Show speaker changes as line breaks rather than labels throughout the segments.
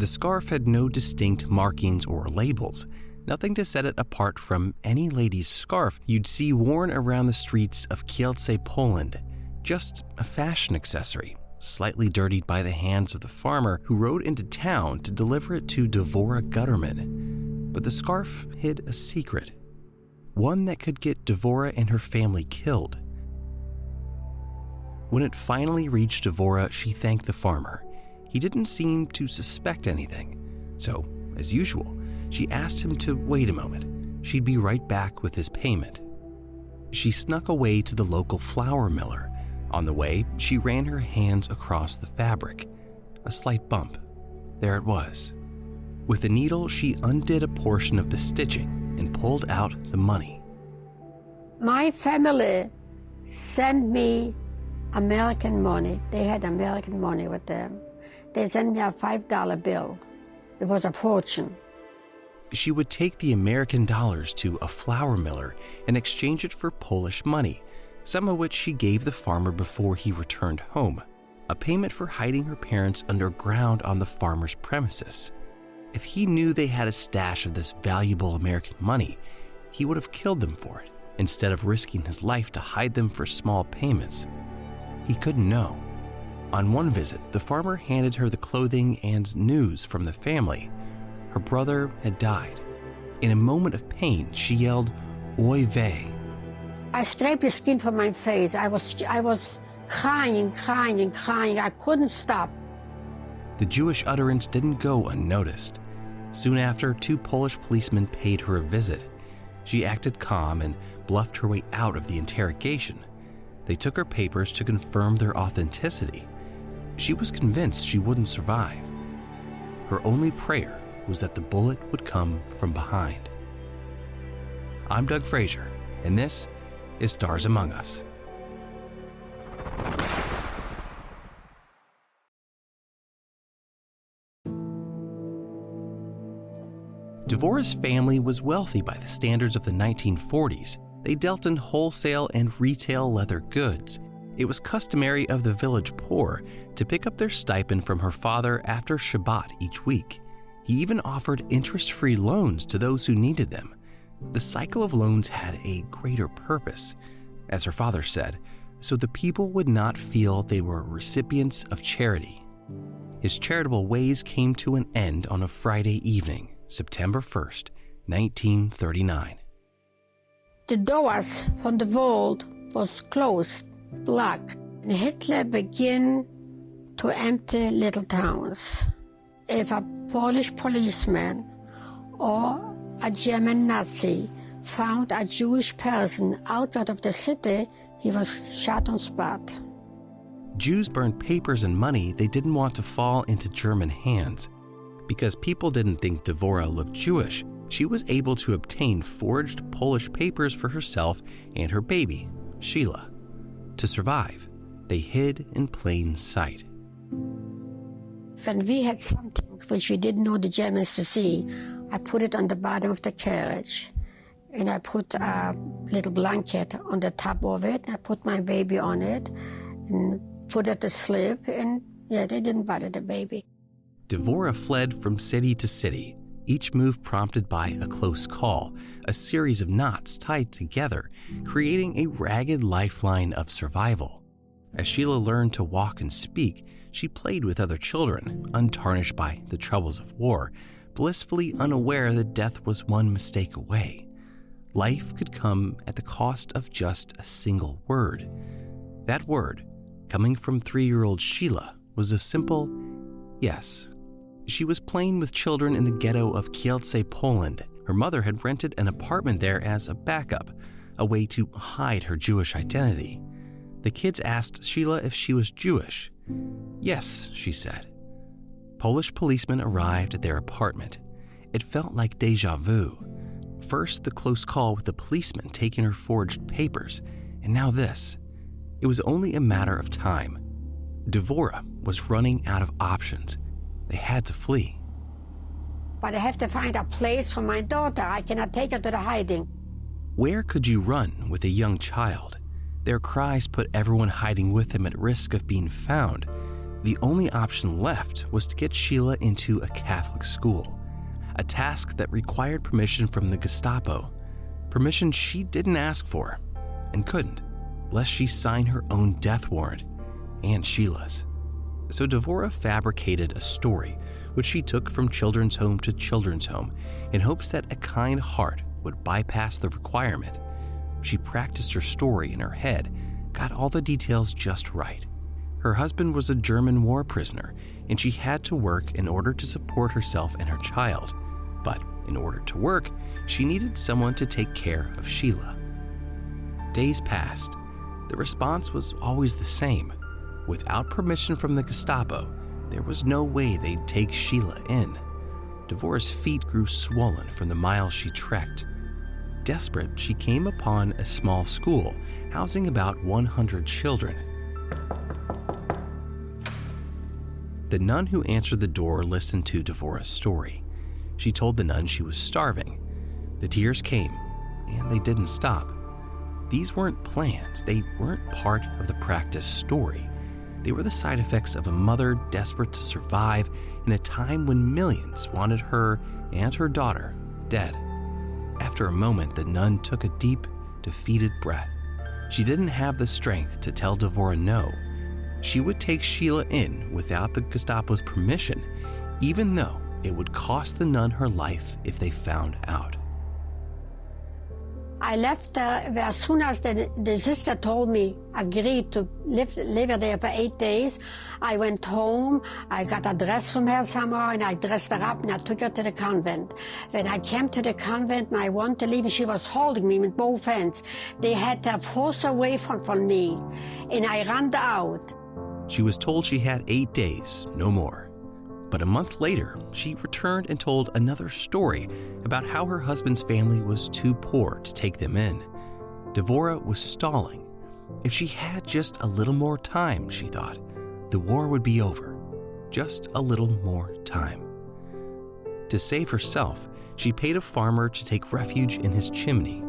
The scarf had no distinct markings or labels, nothing to set it apart from any lady's scarf you'd see worn around the streets of Kielce, Poland. Just a fashion accessory, slightly dirtied by the hands of the farmer who rode into town to deliver it to Devorah Gutterman. But the scarf hid a secret, one that could get Devorah and her family killed. When it finally reached Devorah, she thanked the farmer. He didn't seem to suspect anything, so, as usual, she asked him to wait a moment. She'd be right back with his payment. She snuck away to the local flour miller. On the way, she ran her hands across the fabric. A slight bump. There it was. With a needle, she undid a portion of the stitching and pulled out the money.
My family sent me American money. They had American money with them. They sent me a $5 bill. It was a fortune.
She would take the American dollars to a flour miller and exchange it for Polish money, some of which she gave the farmer before he returned home, a payment for hiding her parents underground on the farmer's premises. If he knew they had a stash of this valuable American money, he would have killed them for it, instead of risking his life to hide them for small payments. He couldn't know. On one visit, the farmer handed her the clothing and news from the family. Her brother had died. In a moment of pain, she yelled, "Oy vey."
I scraped the skin from my face. I was crying. I couldn't stop.
The Jewish utterance didn't go unnoticed. Soon after, 2 Polish policemen paid her a visit. She acted calm and bluffed her way out of the interrogation. They took her papers to confirm their authenticity. She was convinced she wouldn't survive. Her only prayer was that the bullet would come from behind. I'm Doug Frazier, and this is Stars Among Us. Devorah's family was wealthy by the standards of the 1940s. They dealt in wholesale and retail leather goods. It was customary of the village poor to pick up their stipend from her father after Shabbat each week. He even offered interest-free loans to those who needed them. The cycle of loans had a greater purpose, as her father said, so the people would not feel they were recipients of charity. His charitable ways came to an end on a Friday evening, September 1st, 1939.
The doors from the vault was closed, blocked, and Hitler began to empty little towns. If a Polish policeman or a German Nazi found a Jewish person outside of the city, he was shot on spot.
Jews burned papers and money they didn't want to fall into German hands. Because people didn't think Devorah looked Jewish, she was able to obtain forged Polish papers for herself and her baby, Sheila. To survive, they hid in plain sight.
When we had something which we didn't know the Germans to see, I put it on the bottom of the carriage, and I put a little blanket on the top of it, and I put my baby on it, and put it to sleep, and they didn't bother the baby.
Devorah fled from city to city, each move prompted by a close call, a series of knots tied together, creating a ragged lifeline of survival. As Sheila learned to walk and speak, she played with other children, untarnished by the troubles of war, blissfully unaware that death was one mistake away. Life could come at the cost of just a single word. That word, coming from 3-year-old Sheila, was a simple yes. She was playing with children in the ghetto of Kielce, Poland. Her mother had rented an apartment there as a backup, a way to hide her Jewish identity. The kids asked Sheila if she was Jewish. Yes, she said. Polish policemen arrived at their apartment. It felt like deja vu. First, the close call with the policeman taking her forged papers, and now this. It was only a matter of time. Devorah was running out of options. They had to flee.
But I have to find a place for my daughter. I cannot take her to the hiding.
Where could you run with a young child? Their cries put everyone hiding with him at risk of being found. The only option left was to get Sheila into a Catholic school, a task that required permission from the Gestapo, permission she didn't ask for and couldn't, lest she sign her own death warrant and Sheila's. So Devorah fabricated a story, which she took from children's home to children's home in hopes that a kind heart would bypass the requirement. She practiced her story in her head, got all the details just right. Her husband was a German war prisoner, and she had to work in order to support herself and her child. But in order to work, she needed someone to take care of Sheila. Days passed. The response was always the same. Without permission from the Gestapo, there was no way they'd take Sheila in. Devorah's feet grew swollen from the miles she trekked. Desperate, she came upon a small school housing about 100 children. The nun who answered the door listened to Devorah's story. She told the nun she was starving. The tears came, and they didn't stop. These weren't plans. They weren't part of the practice story. They were the side effects of a mother desperate to survive in a time when millions wanted her and her daughter dead. After a moment, the nun took a deep, defeated breath. She didn't have the strength to tell Devorah no. She would take Sheila in without the Gestapo's permission, even though it would cost the nun her life if they found out.
I left as soon as the sister told me, agreed to live there for 8 days. I went home, I got a dress from her somehow, and I dressed her up and I took her to the convent. When I came to the convent and I wanted to leave, she was holding me with both hands. They had her forced away from me, and I ran out.
She was told she had 8 days, no more. But a month later, she returned and told another story about how her husband's family was too poor to take them in. Devorah was stalling. If she had just a little more time, she thought, the war would be over. Just a little more time. To save herself, she paid a farmer to take refuge in his chimney.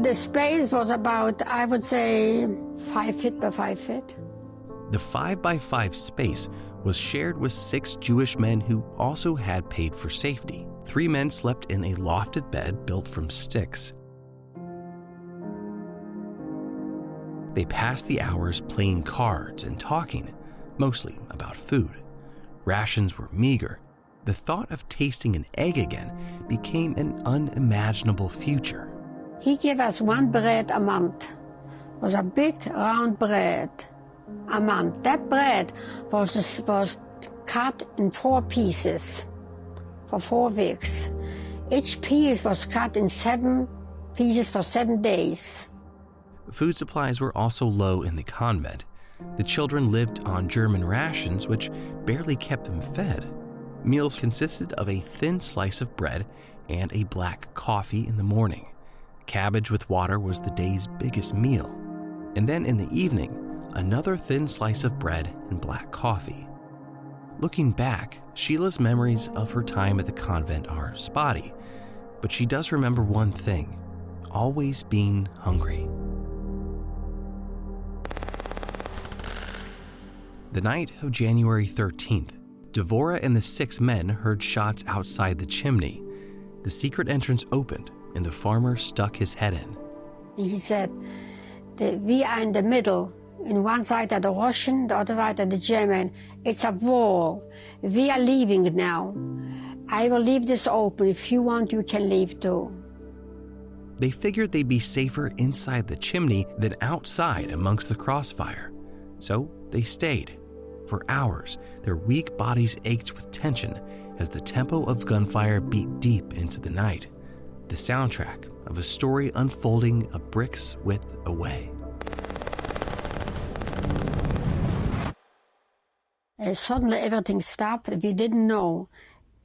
The space was about, I would say, 5 feet by 5 feet.
The 5x5 space was shared with 6 Jewish men who also had paid for safety. 3 men slept in a lofted bed built from sticks. They passed the hours playing cards and talking, mostly about food. Rations were meager. The thought of tasting an egg again became an unimaginable future.
He gave us 1 bread a month. It was a big round bread. A month. That bread was cut in 4 pieces for 4 weeks. Each piece was cut in 7 pieces for 7 days.
Food supplies were also low in the convent. The children lived on German rations, which barely kept them fed. Meals consisted of a thin slice of bread and a black coffee in the morning. Cabbage with water was the day's biggest meal. And then in the evening, another thin slice of bread and black coffee. Looking back, Sheila's memories of her time at the convent are spotty, but she does remember one thing: always being hungry. The night of January 13th, Devorah and the 6 men heard shots outside the chimney. The secret entrance opened, and the farmer stuck his head in.
He said, we are in the middle. In one side are the Russian, the other side are the German. It's a wall. We are leaving now. I will leave this open. If you want, you can leave too.
They figured they'd be safer inside the chimney than outside amongst the crossfire. So they stayed. For hours, their weak bodies ached with tension as the tempo of gunfire beat deep into the night. The soundtrack of a story unfolding a brick's width away.
Suddenly everything stopped. We didn't know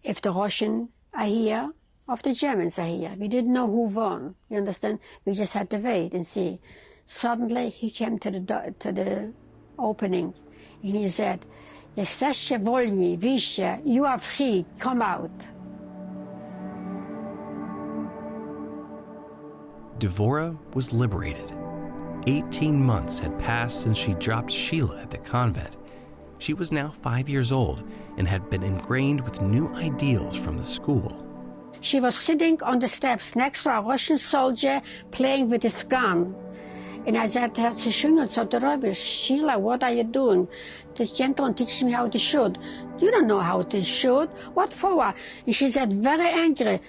if the Russians are here or if the Germans are here. We didn't know who won. You understand? We just had to wait and see. Suddenly he came to the opening and he said, "Jesteście wolni, wyjście, you are free, come out."
Devorah was liberated. 18 months had passed since she dropped Sheila at the convent. She was now 5 years old and had been ingrained with new ideals from the school.
She was sitting on the steps next to a Russian soldier playing with his gun. And I said to her, "Shishunga, so the rubbish. Sheila, what are you doing? This gentleman teaches me how to shoot." "You don't know how to shoot. What for?" And she said, very angry,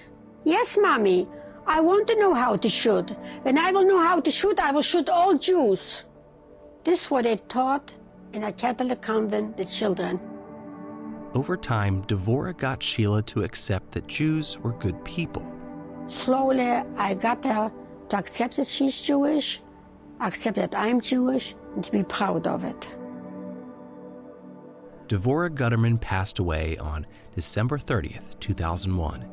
"Yes, Mommy, I want to know how to shoot. When I will know how to shoot, I will shoot all Jews." This is what they taught in a Catholic convent, the children.
Over time, Devorah got Sheila to accept that Jews were good people.
Slowly, I got her to accept that she's Jewish, accept that I'm Jewish, and to be proud of it.
Devorah Gutterman passed away on December 30th, 2001.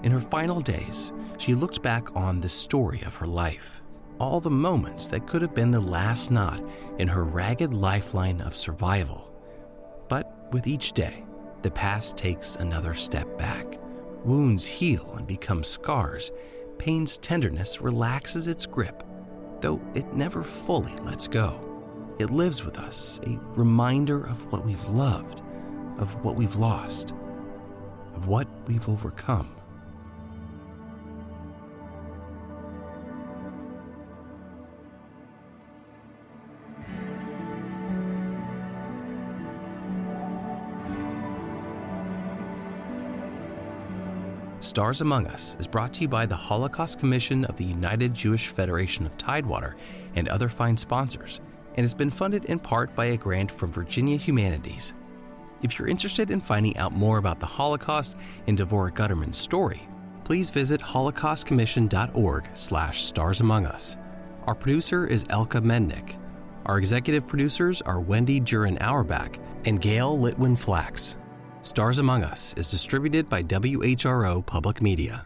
In her final days, she looked back on the story of her life, all the moments that could have been the last knot in her ragged lifeline of survival. But with each day, the past takes another step back. Wounds heal and become scars. Pain's tenderness relaxes its grip, though it never fully lets go. It lives with us, a reminder of what we've loved, of what we've lost, of what we've overcome. Stars Among Us is brought to you by the Holocaust Commission of the United Jewish Federation of Tidewater and other fine sponsors, and has been funded in part by a grant from Virginia Humanities. If you're interested in finding out more about the Holocaust and Devorah Gutterman's story, please visit holocaustcommission.org/starsamongus. Our producer is Elka Mendick. Our executive producers are Wendy Duran-Auerbach and Gail Litwin-Flax. Stars Among Us is distributed by WHRO Public Media.